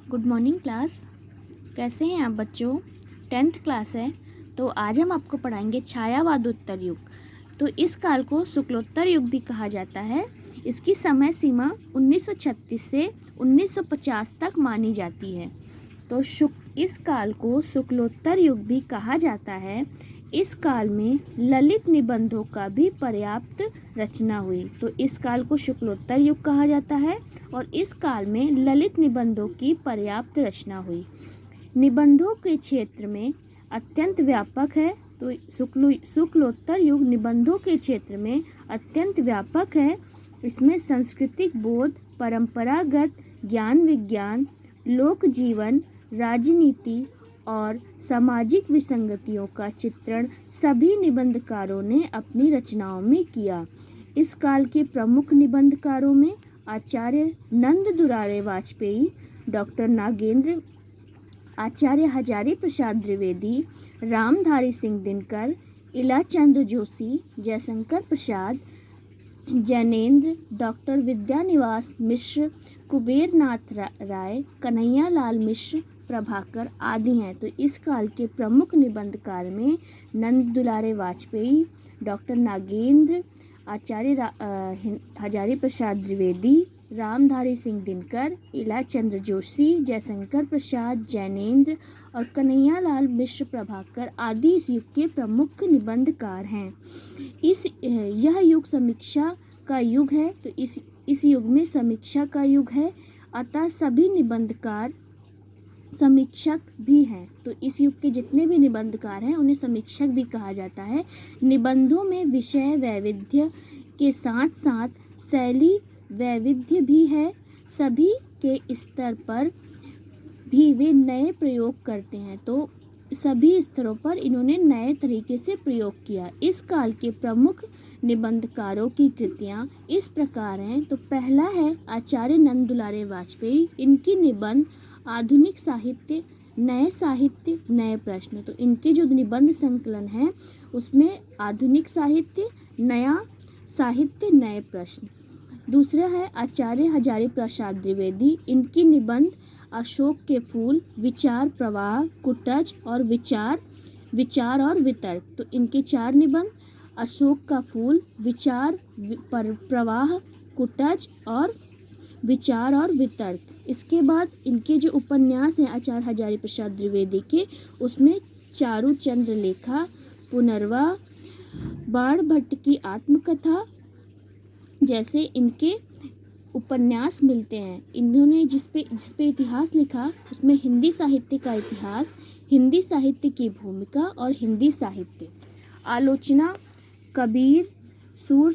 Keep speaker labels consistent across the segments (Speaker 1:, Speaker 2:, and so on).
Speaker 1: Good morning class. कैसे हैं आप बच्चों? 10th क्लास है तो आज हम आपको पढ़ाएंगे छायावादोत्तर युग। तो इस काल को शुक्लोत्तर युग भी कहा जाता है। इसकी समय सीमा 1936 से 1950 तक मानी जाती है। तो इस काल को शुक्लोत्तर युग भी कहा जाता है। इस काल में ललित निबंधों का भी पर्याप्त रचना हुई। तो इस काल को शुक्लोत्तर युग कहा जाता है और इस काल में ललित निबंधों की पर्याप्त रचना हुई। निबंधों के क्षेत्र में अत्यंत व्यापक है। तो शुक्लोत्तर युग निबंधों के क्षेत्र में अत्यंत व्यापक है। इसमें सांस्कृतिक बोध, परंपरागत ज्ञान विज्ञान, लोक जीवन, राजनीति और सामाजिक विसंगतियों का चित्रण सभी निबंधकारों ने अपनी रचनाओं में किया। इस काल के प्रमुख निबंधकारों में आचार्य नंद दुलारे वाजपेयी, डॉक्टर नागेंद्र, आचार्य हजारी प्रसाद द्विवेदी, रामधारी सिंह दिनकर, इलाचंद्र जोशी, जयशंकर प्रसाद, जैनेन्द्र, डॉक्टर विद्यानिवास मिश्र, कुबेरनाथ राय, कन्हैयालाल मिश्र, प्रभाकर आदि हैं। तो इस काल के प्रमुख निबंधकार में नंद दुलारे वाजपेयी, डॉक्टर नागेंद्र, आचार्य हजारी प्रसाद द्विवेदी, रामधारी सिंह दिनकर, इलाचंद्र जोशी, जयशंकर प्रसाद, जैनेन्द्र और कन्हैयालाल मिश्र, प्रभाकर आदि इस युग के प्रमुख निबंधकार हैं। यह युग समीक्षा का युग है। तो इस युग में समीक्षा का युग है, अतः सभी निबंधकार समीक्षक भी हैं। तो इस युग के जितने भी निबंधकार हैं उन्हें समीक्षक भी कहा जाता है। निबंधों में विषय वैविध्य के साथ साथ शैली वैविध्य भी है। सभी के स्तर पर भी वे नए प्रयोग करते हैं। तो सभी स्तरों पर इन्होंने नए तरीके से प्रयोग किया। इस काल के प्रमुख निबंधकारों की कृतियाँ इस प्रकार हैं। तो पहला है आचार्य नंद दुलारे वाजपेयी। इनकी निबंध आधुनिक साहित्य, नए प्रश्न। तो इनके जो निबंध संकलन है उसमें आधुनिक साहित्य, नया साहित्य, नए प्रश्न। दूसरा है आचार्य हजारी प्रसाद द्विवेदी। इनकी निबंध अशोक के फूल, विचार प्रवाह, कुटज और विचार और वितर्क। तो इनके 4 निबंध अशोक का फूल, विचार प्रवाह, कुटज और विचार और वितर्क। इसके बाद इनके जो उपन्यास हैं आचार्य हजारी प्रसाद द्विवेदी के, उसमें चारू चंद्र लेखा, पुनर्वा, बाण भट्ट की आत्मकथा जैसे इनके उपन्यास मिलते हैं। इन्होंने जिस पे इतिहास लिखा उसमें हिंदी साहित्य का इतिहास, हिंदी साहित्य की भूमिका और हिंदी साहित्य आलोचना, कबीर, सूर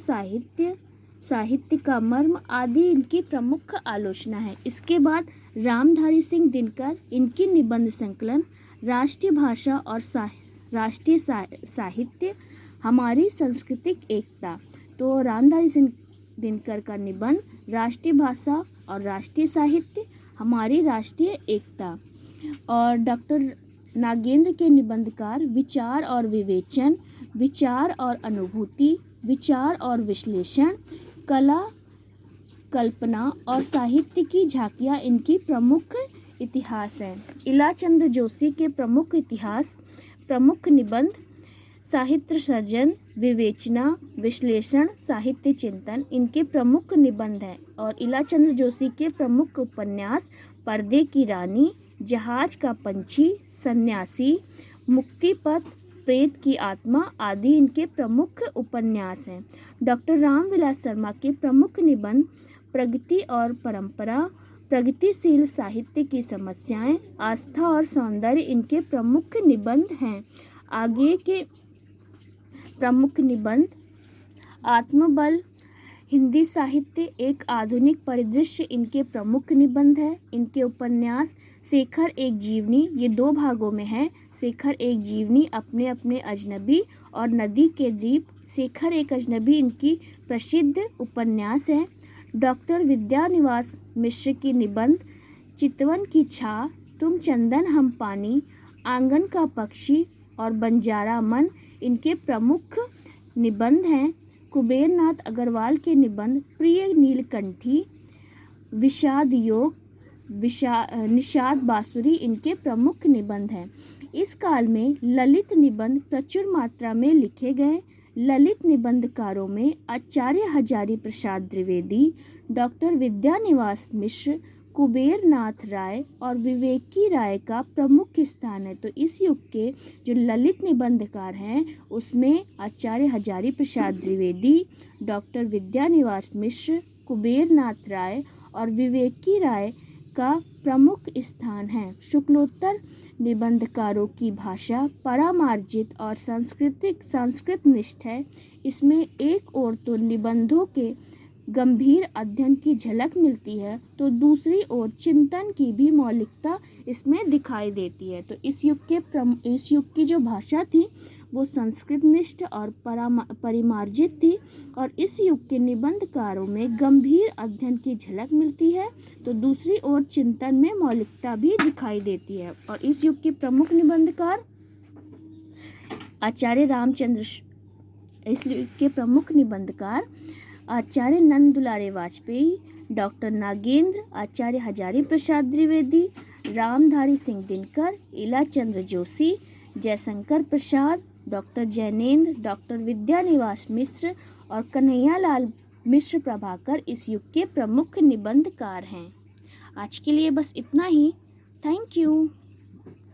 Speaker 1: साहित्य का मर्म आदि इनकी प्रमुख आलोचना है। इसके बाद रामधारी सिंह दिनकर, इनकी निबंध संकलन राष्ट्रीय भाषा और राष्ट्रीय साहित्य, हमारी सांस्कृतिक एकता। तो रामधारी सिंह दिनकर का निबंध राष्ट्रीय भाषा और राष्ट्रीय साहित्य, हमारी राष्ट्रीय एकता। और डॉक्टर नागेंद्र के निबंधकार विचार और विवेचन, विचार और अनुभूति, विचार और विश्लेषण, कला, कल्पना और साहित्य की झांकियाँ इनकी प्रमुख इतिहास हैं। इलाचंद्र जोशी के प्रमुख निबंध साहित्य सर्जन, विवेचना, विश्लेषण, साहित्य चिंतन इनके प्रमुख निबंध हैं। और इलाचंद्र जोशी के प्रमुख उपन्यास पर्दे की रानी, जहाज का पंछी, सन्यासी, मुक्ति पथ, प्रेत की आत्मा आदि इनके प्रमुख उपन्यास हैं। डॉक्टर रामविलास शर्मा के प्रमुख निबंध प्रगति और परंपरा, प्रगतिशील साहित्य की समस्याएं, आस्था और सौंदर्य इनके प्रमुख निबंध हैं। आगे के प्रमुख निबंध आत्मबल, हिंदी साहित्य एक आधुनिक परिदृश्य इनके प्रमुख निबंध है। इनके उपन्यास शेखर एक जीवनी, ये 2 भागों में है। शेखर एक जीवनी, अपने अपने अजनबी और नदी के द्वीप, शेखर एक अजनबी इनकी प्रसिद्ध उपन्यास है। डॉक्टर विद्यानिवास मिश्र की निबंध चितवन की छा, तुम चंदन हम पानी, आंगन का पक्षी और बंजारा मन इनके प्रमुख निबंध हैं। कुबेरनाथ अग्रवाल के निबंध प्रिय नीलकंठी, विषाद योग, निषाद बांसुरी इनके प्रमुख निबंध हैं। इस काल में ललित निबंध प्रचुर मात्रा में लिखे गए। ललित निबंधकारों में आचार्य हजारी प्रसाद द्विवेदी, डॉक्टर विद्यानिवास मिश्र, कुबेर नाथ राय और विवेकी राय का प्रमुख स्थान है। तो इस युग के जो ललित निबंधकार हैं उसमें आचार्य हजारी प्रसाद द्विवेदी, डॉक्टर विद्यानिवास मिश्र, कुबेर नाथ राय और विवेकी राय का प्रमुख स्थान है। शुक्लोत्तर निबंधकारों की भाषा परामार्जित और संस्कृत निष्ठ है। इसमें एक ओर तो निबंधों के गंभीर अध्ययन की झलक मिलती है तो दूसरी ओर चिंतन की भी मौलिकता इसमें दिखाई देती है। तो इस युग की जो भाषा थी वो संस्कृतनिष्ठ और परिमार्जित थी और इस युग के निबंधकारों में गंभीर अध्ययन की झलक मिलती है तो दूसरी ओर चिंतन में मौलिकता भी दिखाई देती है। और इस युग के प्रमुख निबंधकार आचार्य रामचंद्र, इस युग के प्रमुख निबंधकार आचार्य नंद दुलारे वाजपेयी, डॉक्टर नागेंद्र, आचार्य हजारी प्रसाद द्विवेदी, रामधारी सिंह दिनकर, इलाचंद्र जोशी, जयशंकर प्रसाद, डॉक्टर जैनेन्द्र, डॉक्टर विद्यानिवास मिश्र और कन्हैयालाल मिश्र प्रभाकर इस युग के प्रमुख निबंधकार हैं। आज के लिए बस इतना ही। Thank you.